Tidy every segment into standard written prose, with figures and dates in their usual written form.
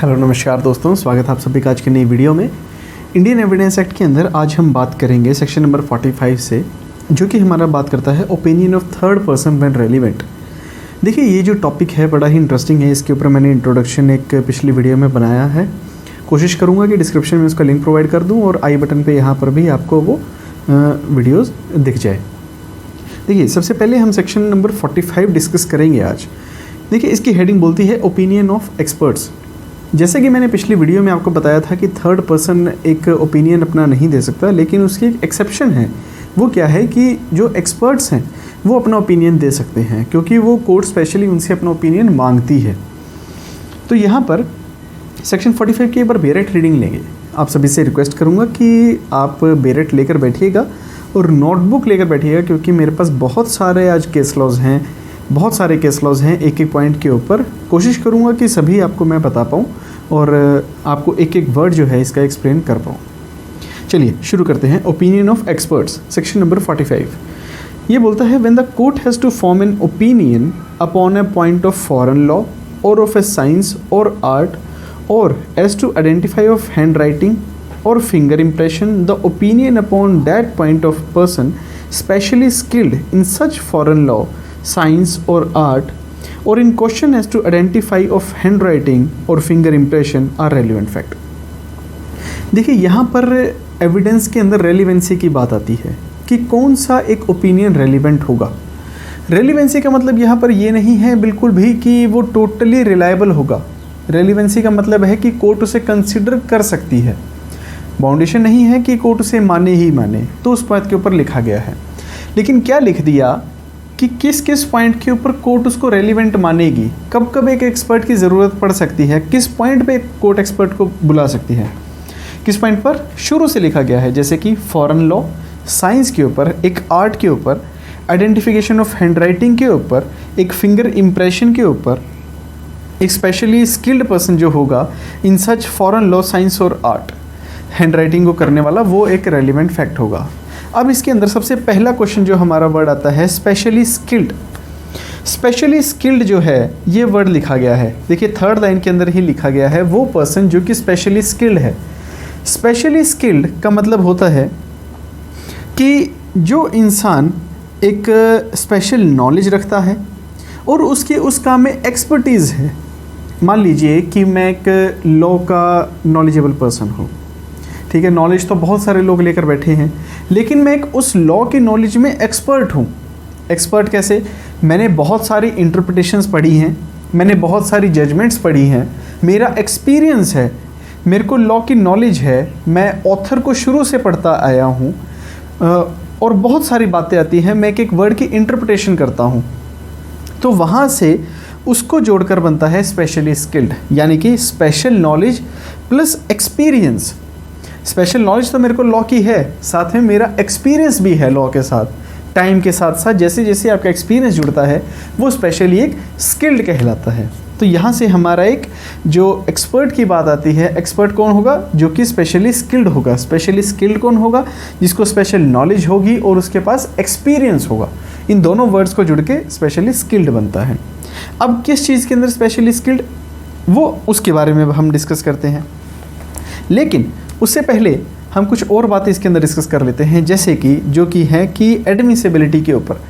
Hello नमस्कार दोस्तों, स्वागत है आप सभी का आज की नई वीडियो में। इंडियन एविडेंस एक्ट के अंदर आज हम बात करेंगे सेक्शन नंबर 45 से, जो कि हमारा बात करता है opinion of third person when relevant. देखिए, ये जो टॉपिक है बड़ा ही इंटरेस्टिंग है। इसके ऊपर मैंने इंट्रोडक्शन एक पिछली वीडियो में बनाया है। कोशिश करूँगा कि डिस्क्रिप्शन में उसका लिंक प्रोवाइड कर दूँ और आई बटन पर यहाँ पर भी आपको वो वीडियोज़ दिख जाए। देखिए, सबसे पहले हम सेक्शन नंबर 45 डिस्कस करेंगे आज। देखिए, इसकी हेडिंग बोलती है ओपिनियन ऑफ एक्सपर्ट्स। जैसे कि मैंने पिछली वीडियो में आपको बताया था कि थर्ड पर्सन एक ओपिनियन अपना नहीं दे सकता, लेकिन उसकी एक एक्सेप्शन है। वो क्या है कि जो एक्सपर्ट्स हैं वो अपना ओपिनियन दे सकते हैं, क्योंकि वो कोर्ट स्पेशली उनसे अपना ओपिनियन मांगती है। तो यहाँ पर सेक्शन 45 की एक बार बेरेट रीडिंग लेंगे। आप सभी से रिक्वेस्ट करूँगा कि आप बेरेट लेकर बैठिएगा और नोटबुक लेकर बैठिएगा, क्योंकि मेरे पास बहुत सारे आज केस लॉज हैं, बहुत सारे केस लॉज हैं एक एक पॉइंट के ऊपर। कोशिश करूँगा कि सभी आपको मैं बता पाऊँ और आपको एक एक वर्ड जो है इसका एक्सप्लेन कर पाऊँ। चलिए शुरू करते हैं। Opinion of experts, section number 45। ये बोलता है when the court has to form an opinion upon a point of foreign law और ऑफ ए साइंस और आर्ट और as to identify of handwriting or finger impression, the opinion upon that point of person specially skilled in such foreign law, science or art or in question as to identify of handwriting or finger impression are relevant fact। देखिए, यहाँ पर evidence के अंदर relevancy की बात आती है कि कौन सा एक ओपिनियन रेलिवेंट होगा। रेलिवेंसी का मतलब यहाँ पर ये नहीं है बिल्कुल भी कि वो टोटली रिलायबल होगा। रेलिवेंसी का मतलब है कि कोर्ट उसे कंसिडर कर सकती है। बाउंडेशन नहीं है कि कोर्ट उसे माने ही माने, तो उस पॉइंट के ऊपर लिखा गया है। लेकिन क्या लिख दिया कि किस किस पॉइंट के ऊपर कोर्ट उसको रेलिवेंट मानेगी, कब कब एक एक्सपर्ट की ज़रूरत पड़ सकती है, किस पॉइंट पे कोर्ट एक्सपर्ट को बुला सकती है, किस पॉइंट पर शुरू से लिखा गया है। जैसे कि फॉरेन लॉ, साइंस के ऊपर, एक आर्ट के ऊपर, आइडेंटिफिकेशन ऑफ हैंड राइटिंग के ऊपर, एक फिंगर इम्प्रेशन के ऊपर, एक स्पेशली स्किल्ड पर्सन जो होगा इन सच फॉरेन लॉ, साइंस और आर्ट, हैंड राइटिंग को करने वाला, वो एक रेलिवेंट फैक्ट होगा। अब इसके अंदर सबसे पहला क्वेश्चन जो हमारा वर्ड आता है स्पेशली स्किल्ड। स्पेशली स्किल्ड जो है ये वर्ड लिखा गया है। देखिए, थर्ड लाइन के अंदर ही लिखा गया है वो पर्सन जो कि स्पेशली स्किल्ड है। स्पेशली स्किल्ड का मतलब होता है कि जो इंसान एक स्पेशल नॉलेज रखता है और उसके उस काम में एक्सपर्टीज़ है। मान लीजिए कि मैं एक लॉ का नॉलेजेबल पर्सन हूँ, ठीक है, नॉलेज तो बहुत सारे लोग लेकर बैठे हैं, लेकिन मैं एक उस लॉ की नॉलेज में एक्सपर्ट हूँ। एक्सपर्ट कैसे? मैंने बहुत सारी इंटरप्रिटेशंस पढ़ी हैं, मैंने बहुत सारी जजमेंट्स पढ़ी हैं, मेरा एक्सपीरियंस है, मेरे को लॉ की नॉलेज है, मैं ऑथर को शुरू से पढ़ता आया हूँ और बहुत सारी बातें आती हैं, मैं एक एक वर्ड की इंटरप्रिटेशन करता हूँ। तो वहाँ से उसको जोड़कर बनता है स्पेशली स्किल्ड, यानी कि special knowledge plus experience. Special knowledge तो मेरे को लॉ की है, साथ में मेरा एक्सपीरियंस भी है लॉ के साथ। टाइम के साथ साथ जैसे जैसे आपका एक्सपीरियंस जुड़ता है वो स्पेशली एक स्किल्ड कहलाता है। तो यहाँ से हमारा एक जो एक्सपर्ट की बात आती है, एक्सपर्ट कौन होगा? जो कि स्पेशली स्किल्ड होगा। स्पेशली स्किल्ड कौन होगा? जिसको स्पेशल नॉलेज होगी और उसके पास एक्सपीरियंस होगा। इन दोनों वर्ड्स को जुड़ के स्पेशली स्किल्ड बनता है। अब किस चीज़ के अंदर स्पेशली स्किल्ड, वो उसके बारे में हम डिस्कस करते हैं, लेकिन उससे पहले हम कुछ और बातें इसके अंदर डिस्कस कर लेते हैं। जैसे कि जो कि है कि एडमिसिबिलिटी के ऊपर।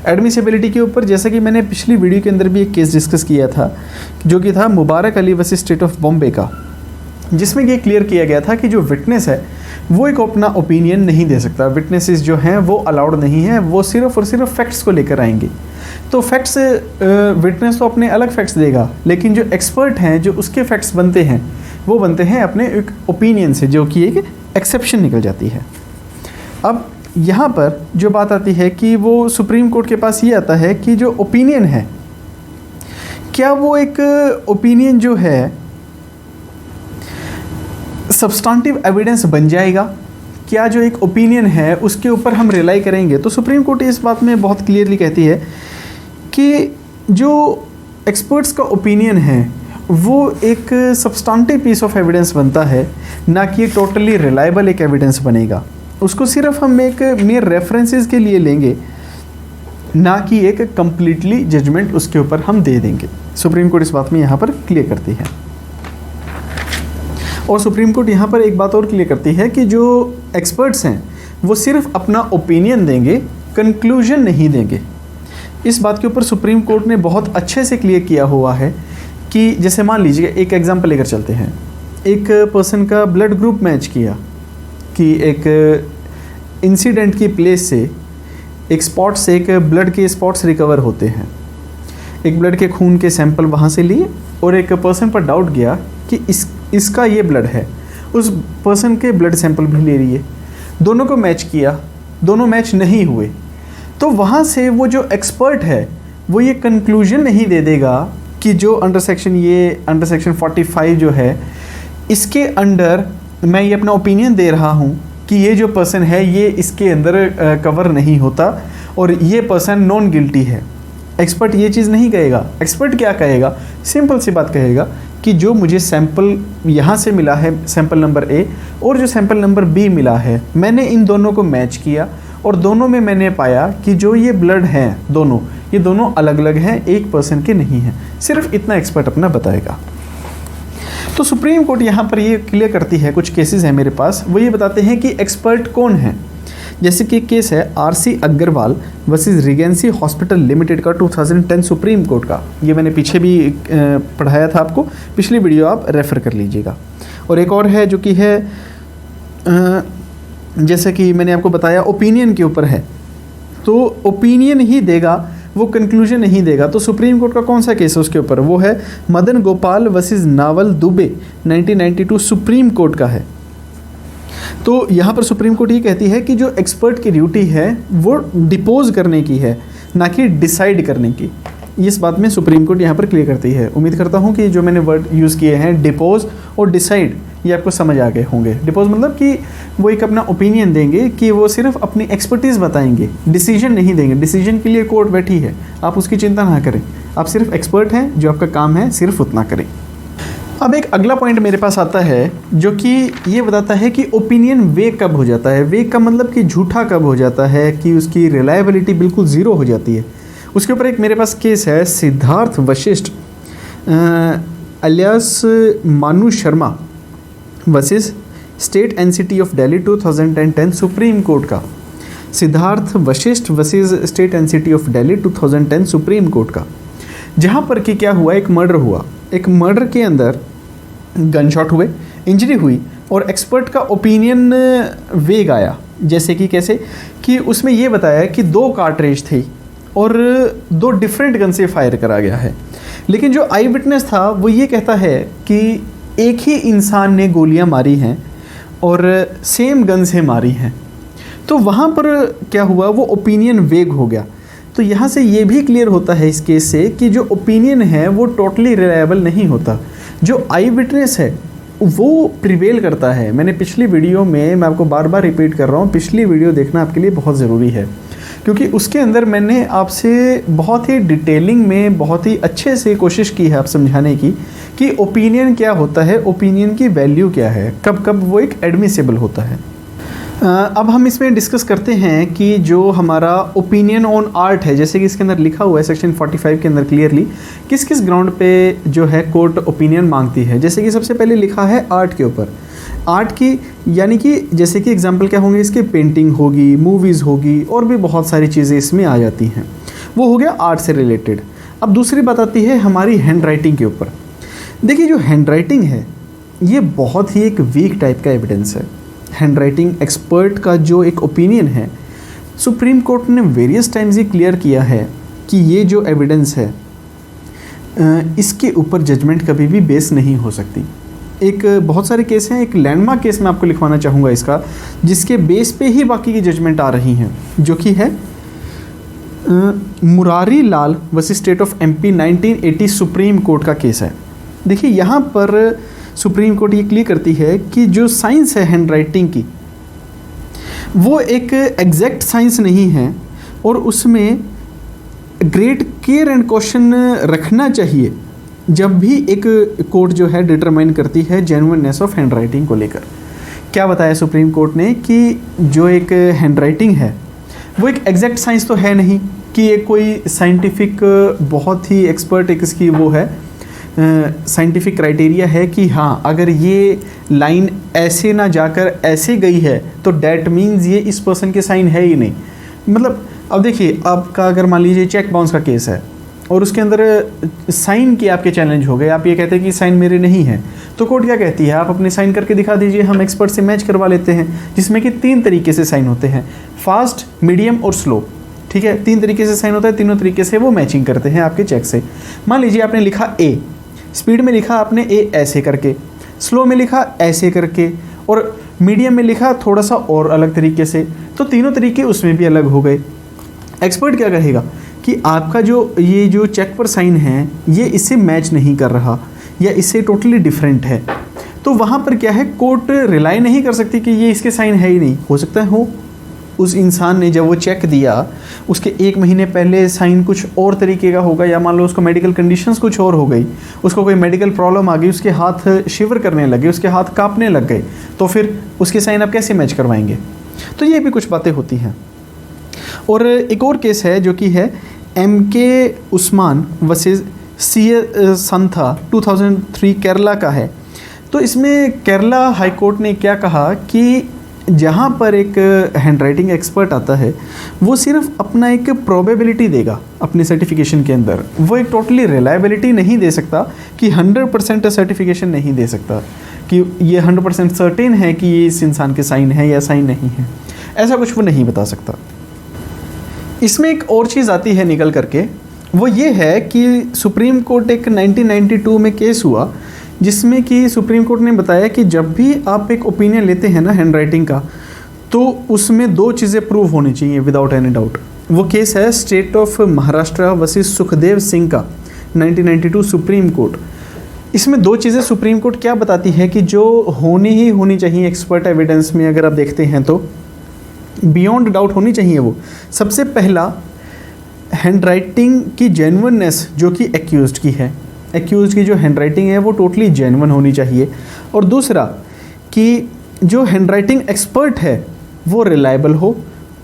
एडमिसिबिलिटी के ऊपर जैसे कि मैंने पिछली वीडियो के अंदर भी एक केस डिस्कस किया था, जो कि था Mubarak Ali versus state of Bombay का, जिसमें ये क्लियर किया गया था कि जो विटनेस है वो एक अपना ओपिनियन नहीं दे सकता। विटनेसेस जो हैं वो अलाउड नहीं है, वो सिर्फ और सिर्फ फैक्ट्स को लेकर आएंगे। तो फैक्ट्स, विटनेस तो अपने अलग फैक्ट्स देगा, लेकिन जो एक्सपर्ट हैं जो उसके फैक्ट्स बनते हैं वो बनते हैं अपने एक ओपिनियन से, जो कि एक एक्सेप्शन निकल जाती है। अब यहाँ पर जो बात आती है कि वो सुप्रीम कोर्ट के पास ये आता है कि जो ओपिनियन है, क्या वो एक ओपिनियन जो है सब्सटेंटिव एविडेंस बन जाएगा? क्या जो एक ओपिनियन है उसके ऊपर हम रिलाई करेंगे? तो सुप्रीम कोर्ट इस बात में बहुत क्लियरली कहती है कि जो एक्सपर्ट्स का ओपिनियन है वो एक सब्सटेंटिव पीस ऑफ एविडेंस बनता है, ना कि टोटली रिलायबल एक एविडेंस बनेगा। उसको सिर्फ हम एक मेयर रेफरेंसेस के लिए लेंगे, ना कि एक कम्प्लीटली जजमेंट उसके ऊपर हम दे देंगे। सुप्रीम कोर्ट इस बात में यहाँ पर क्लियर करती है। और सुप्रीम कोर्ट यहाँ पर एक बात और क्लियर करती है कि जो एक्सपर्ट्स हैं वो सिर्फ अपना ओपिनियन देंगे, कंक्लूजन नहीं देंगे। इस बात के ऊपर सुप्रीम कोर्ट ने बहुत अच्छे से क्लियर किया हुआ है कि जैसे मान लीजिए एक एग्जांपल लेकर चलते हैं, एक पर्सन का ब्लड ग्रुप मैच किया कि एक इंसिडेंट की प्लेस से एक स्पॉट से एक ब्लड के स्पॉट्स रिकवर होते हैं, एक ब्लड के खून के सैंपल वहाँ से लिए और एक पर्सन पर डाउट गया कि इसका ये ब्लड है, उस पर्सन के ब्लड सैंपल भी ले लिए, दोनों को मैच किया, दोनों मैच नहीं हुए, तो वहाँ से वो जो एक्सपर्ट है वो ये कंक्लूजन नहीं दे देगा कि जो अंडर सेक्शन 45 जो है इसके अंडर मैं ये अपना ओपिनियन दे रहा हूँ कि ये जो पर्सन है ये इसके अंदर कवर नहीं होता और ये पर्सन नॉन गिल्टी है। एक्सपर्ट ये चीज़ नहीं कहेगा। एक्सपर्ट क्या कहेगा? सिंपल सी बात कहेगा कि जो मुझे सैंपल यहाँ से मिला है, सैंपल नंबर ए और जो सैंपल नंबर बी मिला है, मैंने इन दोनों को मैच किया और दोनों में मैंने पाया कि जो ये ब्लड हैं ये दोनों अलग अलग हैं, एक पर्सन के नहीं हैं। सिर्फ इतना एक्सपर्ट अपना बताएगा। तो सुप्रीम कोर्ट यहाँ पर ये क्लियर करती है, कुछ केसेस हैं मेरे पास, वो ये बताते हैं कि एक्सपर्ट कौन है। जैसे कि केस है RC Agarwal versus Regency Hospital Limited का 2010 सुप्रीम कोर्ट का। ये मैंने पीछे भी पढ़ाया था आपको, पिछली वीडियो आप रेफ़र कर लीजिएगा। और एक और है जो कि है जैसे कि मैंने आपको बताया ओपिनियन के ऊपर है, तो ओपिनियन ही देगा, वो कंक्लूजन नहीं देगा। तो सुप्रीम कोर्ट का कौन सा केस है उसके ऊपर? वो है Madan Gopal versus novel Dubey 1992 supreme court का है। तो यहाँ पर सुप्रीम कोर्ट ये कहती है कि जो एक्सपर्ट की ड्यूटी है वो डिपोज करने की है, ना कि डिसाइड करने की। इस बात में सुप्रीम कोर्ट यहाँ पर क्लियर करती है। उम्मीद करता हूँ कि जो मैंने वर्ड यूज़ किए हैं डिपोज और डिसाइड, ये आपको समझ आ गए होंगे। डिपोज मतलब कि वो एक अपना ओपिनियन देंगे, कि वो सिर्फ अपनी एक्सपर्टीज़ बताएंगे, डिसीजन नहीं देंगे। डिसीजन के लिए कोर्ट बैठी है, आप उसकी चिंता ना करें, आप सिर्फ एक्सपर्ट हैं, जो आपका काम है सिर्फ उतना करें। अब एक अगला पॉइंट मेरे पास आता है जो कि ये बताता है कि ओपिनियन वेग कब हो जाता है। वेग का मतलब कि झूठा कब हो जाता है, कि उसकी रिलायबिलिटी बिल्कुल ज़ीरो हो जाती है। उसके ऊपर एक मेरे पास केस है Siddharth Vashisht alias Manu Sharma versus state NCT of Delhi 2010 supreme court का। Siddharth Vashisht versus state NCT of Delhi 2010 supreme court का, जहाँ पर कि क्या हुआ, एक मर्डर हुआ। एक मर्डर के अंदर गन शॉट हुए, इंजरी हुई और एक्सपर्ट का ओपिनियन वेग आया। जैसे कि कैसे कि उसमें ये बताया कि 2 कार्ट्रिज थी और 2 डिफरेंट गन से फायर करा गया है, लेकिन जो आई विटनेस था वो ये कहता है कि एक ही इंसान ने गोलियां मारी हैं और सेम गन से मारी हैं। तो वहाँ पर क्या हुआ, वो ओपिनियन वेग हो गया। तो यहाँ से ये भी क्लियर होता है इस केस से कि जो ओपिनियन है वो टोटली रिलायबल नहीं होता, जो आई विटनेस है वो प्रिवेल करता है। मैंने पिछली वीडियो में, मैं आपको बार बार रिपीट कर रहा हूँ, पिछली वीडियो देखना आपके लिए बहुत ज़रूरी है, क्योंकि उसके अंदर मैंने आपसे बहुत ही डिटेलिंग में, बहुत ही अच्छे से कोशिश की है आप समझाने की कि ओपिनियन क्या होता है, ओपिनियन की वैल्यू क्या है, कब कब वो एक एडमिसिबल होता है। अब हम इसमें डिस्कस करते हैं कि जो हमारा ओपिनियन ऑन आर्ट है, जैसे कि इसके अंदर लिखा हुआ है सेक्शन 45 के अंदर क्लियरली किस किस ग्राउंड पे जो है कोर्ट ओपिनियन मांगती है। जैसे कि सबसे पहले लिखा है आर्ट के ऊपर, आर्ट की यानी कि जैसे कि एग्जांपल क्या होंगे इसके, पेंटिंग होगी, मूवीज़ होगी और भी बहुत सारी चीज़ें इसमें आ जाती हैं। वो हो गया आर्ट से रिलेटेड। अब दूसरी बात आती है हमारी हैंड राइटिंग के ऊपर। देखिए जो हैंड राइटिंग है ये बहुत ही एक वीक टाइप का एविडेंस है। हैंड राइटिंग एक्सपर्ट का जो एक ओपिनियन है, सुप्रीम कोर्ट ने वेरियस टाइम्स ये क्लियर किया है कि ये जो एविडेंस है इसके ऊपर जजमेंट कभी भी बेस नहीं हो सकती। एक बहुत सारे केस हैं, एक लैंडमार्क केस मैं आपको लिखवाना चाहूँगा इसका, जिसके बेस पे ही बाकी की जजमेंट आ रही हैं, जो कि है Murari Lal versus state of MP 1980 supreme court का केस है। देखिए यहाँ पर सुप्रीम कोर्ट ये क्लियर करती है कि जो साइंस है हैंड राइटिंग की वो एक एग्जैक्ट साइंस नहीं है और उसमें ग्रेट केयर एंड कॉशन रखना चाहिए जब भी एक कोर्ट जो है डिटरमाइन करती है जेन्युइननेस ऑफ हैंड राइटिंग को लेकर। क्या बताया सुप्रीम कोर्ट ने कि जो एक हैंड राइटिंग है वो एक एग्जैक्ट साइंस तो है नहीं कि ये कोई साइंटिफिक बहुत ही एक्सपर्ट एक इसकी वो है साइंटिफिक क्राइटेरिया है कि हाँ अगर ये लाइन ऐसे ना जाकर ऐसे गई है तो डैट मीन्स ये इस पर्सन के साइन है ही नहीं। मतलब अब देखिए, आपका अगर मान लीजिए चेक बाउंस का केस है और उसके अंदर साइन के आपके चैलेंज हो गए, आप ये कहते हैं कि साइन मेरे नहीं है, तो कोर्ट क्या कहती है, आप अपने साइन करके दिखा दीजिए, हम एक्सपर्ट से मैच करवा लेते हैं, जिसमें कि 3 तरीके से साइन होते हैं, फास्ट, मीडियम और स्लो। ठीक है, 3 तरीके से साइन होता है, तीनों तरीके से वो मैचिंग करते हैं आपके चेक से। मान लीजिए आपने लिखा ए, स्पीड में लिखा आपने ए ऐसे करके, स्लो में लिखा ऐसे करके, और मीडियम में लिखा थोड़ा सा और अलग तरीके से, तो तीनों तरीके उसमें भी अलग हो गए। एक्सपर्ट क्या कहेगा कि आपका ये जो चेक पर साइन है ये इससे मैच नहीं कर रहा या इससे टोटली डिफरेंट है, तो वहाँ पर क्या है, कोर्ट रिलाई नहीं कर सकती कि ये इसके साइन है ही नहीं। हो सकता है हो उस इंसान ने जब वो चेक दिया उसके 1 महीने पहले साइन कुछ और तरीके का होगा, या मान लो उसको मेडिकल कंडीशंस कुछ और हो गई, उसको कोई मेडिकल प्रॉब्लम आ गई, उसके हाथ शिवर करने लगे, उसके हाथ कांपने लग गए, तो फिर उसके साइन आप कैसे मैच करवाएंगे। तो ये भी कुछ बातें होती हैं। और एक और केस है जो कि है MK उस्मान वर्सेस CA संथा 2003 केरला का है। तो इसमें केरला हाई कोर्ट ने क्या कहा कि जहाँ पर एक हैंडराइटिंग एक्सपर्ट आता है वो सिर्फ अपना एक प्रोबेबिलिटी देगा अपने सर्टिफिकेशन के अंदर, वो एक टोटली रिलायबिलिटी नहीं दे सकता कि 100% सर्टिफिकेशन नहीं दे सकता कि ये 100% सर्टेन है कि ये इस इंसान के साइन है या साइन नहीं है, ऐसा कुछ वो नहीं बता सकता। इसमें एक और चीज़ आती है निकल करके, वो ये है कि सुप्रीम कोर्ट एक 1992 में केस हुआ जिसमें कि सुप्रीम कोर्ट ने बताया कि जब भी आप एक ओपिनियन लेते हैं ना हैंडराइटिंग का, तो उसमें 2 चीज़ें प्रूव होनी चाहिए विदाउट एनी डाउट। वो केस है state of Maharashtra versus Sukhdev Singh का 1992 सुप्रीम कोर्ट। इसमें 2 चीज़ें सुप्रीम कोर्ट क्या बताती है कि जो होनी ही होनी चाहिए एक्सपर्ट एविडेंस में, अगर आप देखते हैं तो बियॉन्ड डाउट होनी चाहिए वो। सबसे पहला, हैंडराइटिंग की जेन्युइननेस जो कि एक्यूज्ड की है, एक्यूज की जो हैंडराइटिंग है वो टोटली जेन्युइन होनी चाहिए। और दूसरा कि जो हैंडराइटिंग एक्सपर्ट है वो रिलायबल हो,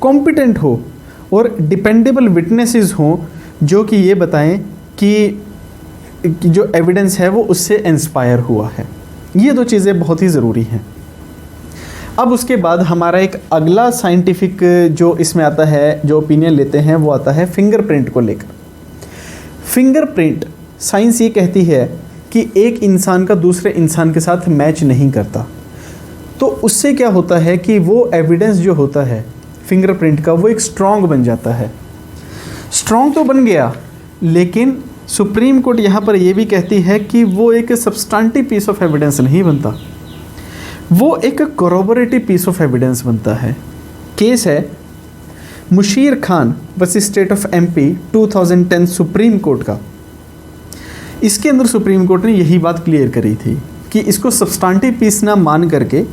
कॉम्पिटेंट हो और डिपेंडेबल विटनेसेस हो जो कि ये बताएं कि जो एविडेंस है वो उससे इंस्पायर हुआ है। ये 2 चीज़ें बहुत ही ज़रूरी हैं। अब उसके बाद हमारा एक अगला साइंटिफिक जो इसमें आता है, जो ओपिनियन लेते हैं, वो आता है फिंगरप्रिंट को लेकर। फिंगरप्रिंट साइंस ये कहती है कि एक इंसान का दूसरे इंसान के साथ मैच नहीं करता, तो उससे क्या होता है कि वो एविडेंस जो होता है फिंगरप्रिंट का वो एक स्ट्रॉन्ग बन जाता है। स्ट्रॉन्ग तो बन गया, लेकिन सुप्रीम कोर्ट यहाँ पर ये भी कहती है कि वो एक सब्सटेंटिव पीस ऑफ एविडेंस नहीं बनता, वो एक कोरोबोरेटिव पीस ऑफ एविडेंस बनता है। केस है Mushir Khan versus state of MP 2010 supreme court का। इसके अंदर सुप्रीम कोर्ट ने यही बात क्लियर करी थी कि इसको सब्सटेंटिव पीस ना मान करके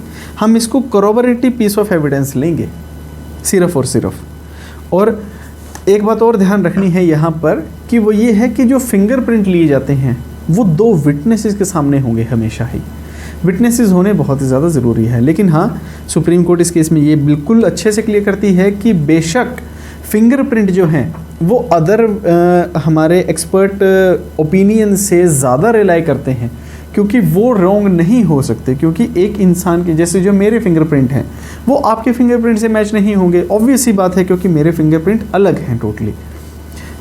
हम इसको कोरोबोरेटिव पीस ऑफ एविडेंस लेंगे सिर्फ और सिर्फ। और एक बात और ध्यान रखनी है यहाँ पर कि वो ये है कि जो फिंगरप्रिंट लिए जाते हैं वो 2 विटनेसेस के सामने होंगे हमेशा ही। विटनेसेस होने बहुत ही ज़्यादा ज़रूरी है, लेकिन हाँ सुप्रीम कोर्ट इस केस में ये बिल्कुल अच्छे से क्लियर करती है कि बेशक फिंगरप्रिंट जो हैं वो अदर हमारे एक्सपर्ट ओपिनियन से ज़्यादा रिलाई करते हैं, क्योंकि वो रॉन्ग नहीं हो सकते, क्योंकि एक इंसान के जैसे जो मेरे फिंगरप्रिंट हैं वो आपके फिंगरप्रिंट से मैच नहीं होंगे, ऑब्वियस सी बात है, क्योंकि मेरे फिंगरप्रिंट अलग हैं टोटली।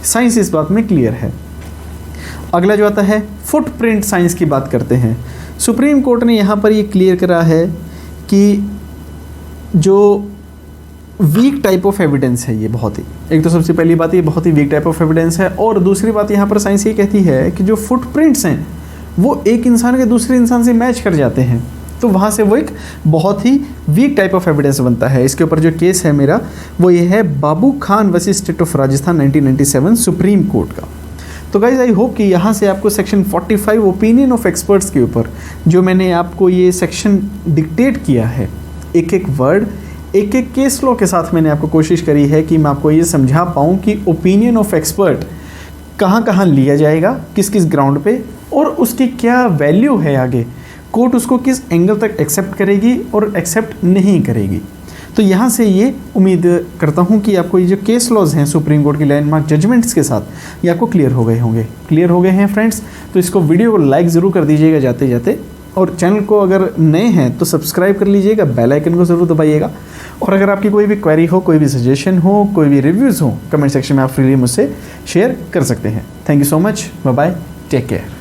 साइंस इस बात में क्लियर है। अगला जो आता है फुटप्रिंट साइंस की बात करते हैं। सुप्रीम कोर्ट ने यहाँ पर ये क्लियर करा है कि जो वीक टाइप ऑफ एविडेंस है, ये बहुत ही, एक तो सबसे पहली बात ये बहुत ही वीक टाइप ऑफ एविडेंस है, और दूसरी बात यहाँ पर साइंस ये कहती है कि जो फुटप्रिंट्स हैं वो एक इंसान के दूसरे इंसान से मैच कर जाते हैं, तो वहाँ से वो एक बहुत ही वीक टाइप ऑफ एविडेंस बनता है। इसके ऊपर जो केस है मेरा वो ये है Babu Khan versus state of Rajasthan 1997 supreme court का। तो गाइज आई होप कि यहाँ से आपको सेक्शन 45 ओपिनियन ऑफ एक्सपर्ट्स के ऊपर जो मैंने आपको ये सेक्शन डिक्टेट किया है, एक एक वर्ड एक एक केस लॉ के साथ मैंने आपको कोशिश करी है कि मैं आपको ये समझा पाऊँ कि ओपिनियन ऑफ एक्सपर्ट कहाँ कहाँ लिया जाएगा, किस किस ग्राउंड पे, और उसकी क्या वैल्यू है आगे, कोर्ट उसको किस एंगल तक एक्सेप्ट करेगी और एक्सेप्ट नहीं करेगी। तो यहाँ से ये उम्मीद करता हूँ कि आपको ये जो केस लॉज हैं सुप्रीम कोर्ट की लैंडमार्क जजमेंट्स के साथ ये आपको क्लियर हो गए होंगे। क्लियर हो गए हैं फ्रेंड्स, तो इसको वीडियो को लाइक ज़रूर कर दीजिएगा जाते जाते, और चैनल को अगर नए हैं तो सब्सक्राइब कर लीजिएगा, बेल आइकन को ज़रूर दबाइएगा। और अगर आपकी कोई भी क्वेरी हो, कोई भी सजेशन हो, कोई भी रिव्यूज़ हो, कमेंट सेक्शन में आप फ्रीली मुझसे शेयर कर सकते हैं। Thank you so much, bye bye, take care.